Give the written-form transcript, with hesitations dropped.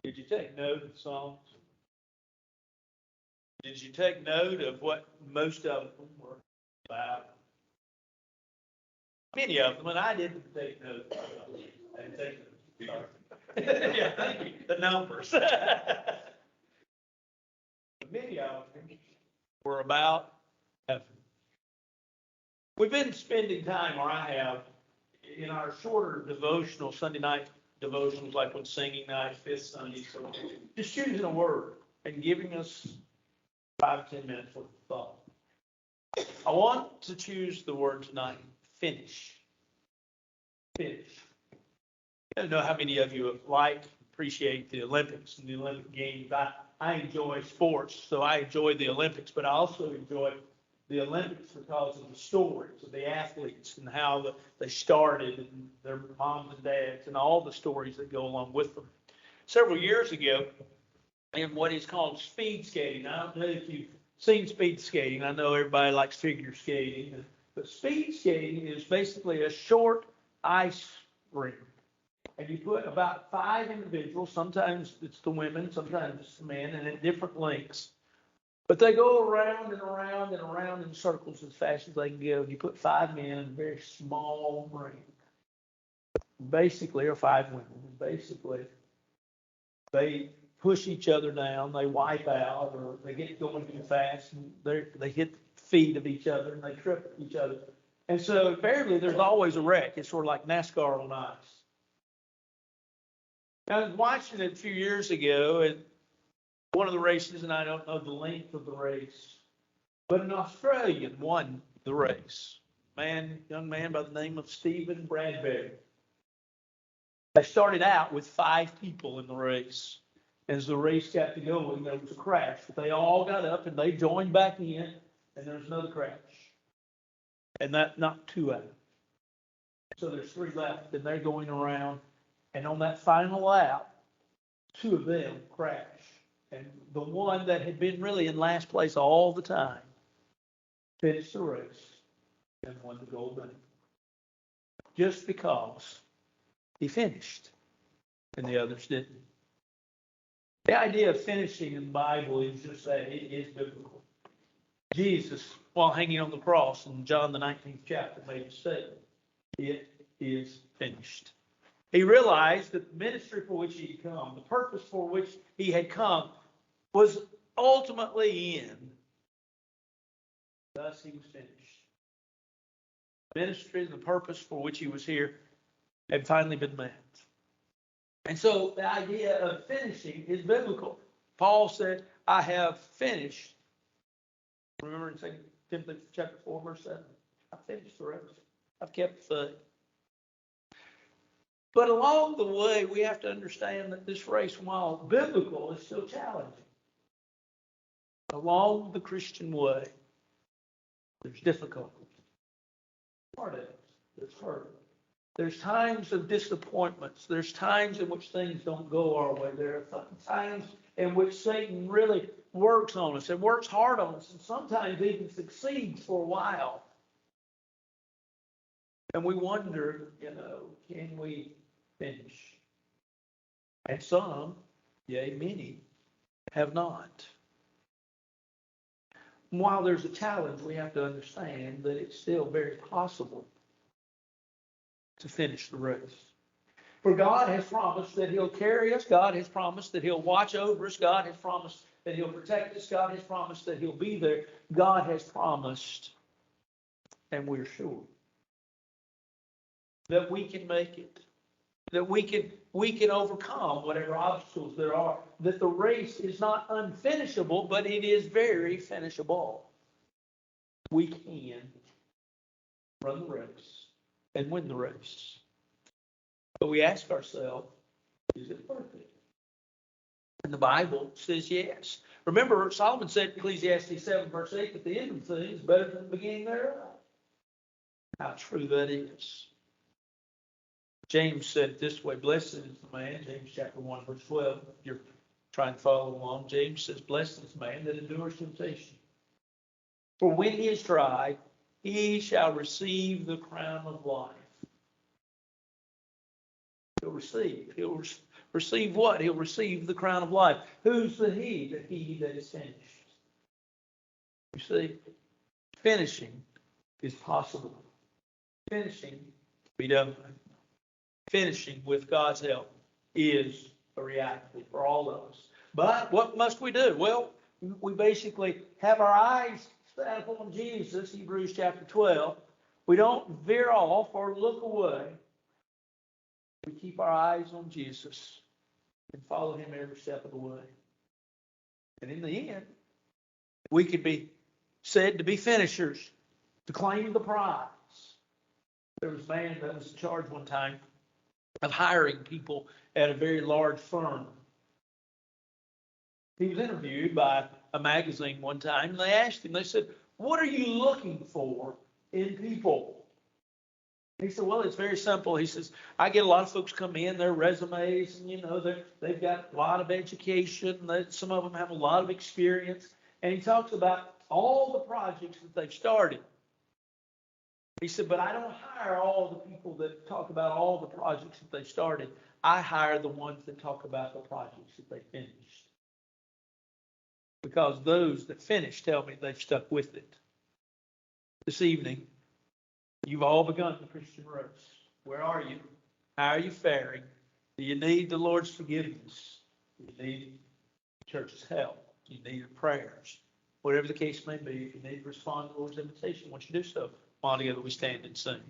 Did you take note of the songs? Did you take note of what most of them were about? Many of them, and I didn't take note. I didn't take note. Sorry. Yeah, thank you. The numbers. Many of them were about heaven. We've been spending time, or I have, in our shorter devotional, Sunday night devotionals, like when singing night, fifth Sunday, so just choosing a word and giving us 5 to 10 minutes worth of thought. I want to choose the word tonight, finish. Finish. I don't know how many of you appreciate the Olympics and the Olympic Games. I enjoy sports, so I enjoy the Olympics, but I also enjoy the Olympics because of the stories of the athletes and how they started and their moms and dads and all the stories that go along with them. Several years ago, in what is called speed skating, I don't know if you've seen speed skating. I know everybody likes figure skating, but speed skating is basically a short ice rink. And you put about 5 individuals, sometimes it's the women, sometimes it's the men, and at different lengths. But they go around and around and around in circles as fast as they can go. And you put 5 men in a very small rink. Basically, or 5 women. Basically, they push each other down, they wipe out, or they get going too fast, and they hit the feet of each other, and they trip each other. And so invariably, there's always a wreck. It's sort of like NASCAR on ice. I was watching it a few years ago at one of the races, and I don't know the length of the race, but an Australian won the race. Young man by the name of Stephen Bradbury. They started out with 5 people in the race. As the race got to going, there was a crash, but they all got up and they joined back in, and there was another crash. And that knocked 2 out. So there's 3 left, and they're going around. And on that final lap, 2 of them crashed. And the one that had been really in last place all the time finished the race and won the gold medal. Just because he finished and the others didn't. The idea of finishing in the Bible is just that it is biblical. Jesus, while hanging on the cross in John the 19th chapter, made a statement. It is finished. He realized that the ministry for which he had come, the purpose for which he had come, was ultimately in. Thus he was finished. The ministry and the purpose for which he was here had finally been met. And so the idea of finishing is biblical. Paul said, I have finished. Remember in 2 Timothy chapter 4, verse 7. I've finished the race. I've kept the faith. But along the way, we have to understand that this race, while biblical, is still challenging. Along the Christian way, there's difficulties, heartaches, there's hurt. There's times of disappointments. There's times in which things don't go our way. There are times in which Satan really works on us and works hard on us, and sometimes even succeeds for a while. And we wonder, can we finish? And some, yea, many, have not. And while there's a challenge, we have to understand that it's still very possible to finish the race. For God has promised that he'll carry us. God has promised that he'll watch over us. God has promised that he'll protect us. God has promised that he'll be there. God has promised, and we're sure, that we can make it, that we can overcome whatever obstacles there are, that the race is not unfinishable, but it is very finishable. We can run the race and win the race. But we ask ourselves, is it worth it? And the Bible says yes. Remember, Solomon said in Ecclesiastes 7, verse 8, that the end of things is better than the beginning thereof. How true that is. James said it this way, blessed is the man, James chapter 1, verse 12. If you're trying to follow along, James says, blessed is the man that endures temptation. For when he is tried, he shall receive the crown of life. He'll receive what? He'll receive the crown of life. Who's the he? The he that is finished. You see, finishing is possible. Finishing be done. Finishing with God's help is a reality for all of us. But what must we do? Well, we basically have our eyes set upon Jesus, Hebrews chapter 12. We don't veer off or look away. We keep our eyes on Jesus and follow him every step of the way. And in the end, we could be said to be finishers, to claim the prize. There was a man that was in charge one time of hiring people at a very large firm. He was interviewed by a magazine one time, and they asked him, they said, "What are you looking for in people?" He said, "Well, it's very simple." He says, "I get a lot of folks come in, their resumes, and they've got a lot of education. Some of them have a lot of experience." And he talks about all the projects that they've started. He said, "But I don't hire all the people that talk about all the projects that they started. I hire the ones that talk about the projects that they finished. Because those that finish tell me they've stuck with it." This evening, you've all begun the Christian race. Where are you? How are you faring? Do you need the Lord's forgiveness? Do you need the church's help? Do you need prayers? Whatever the case may be, if you need to respond to the Lord's invitation, once you do so, while together we stand and sing.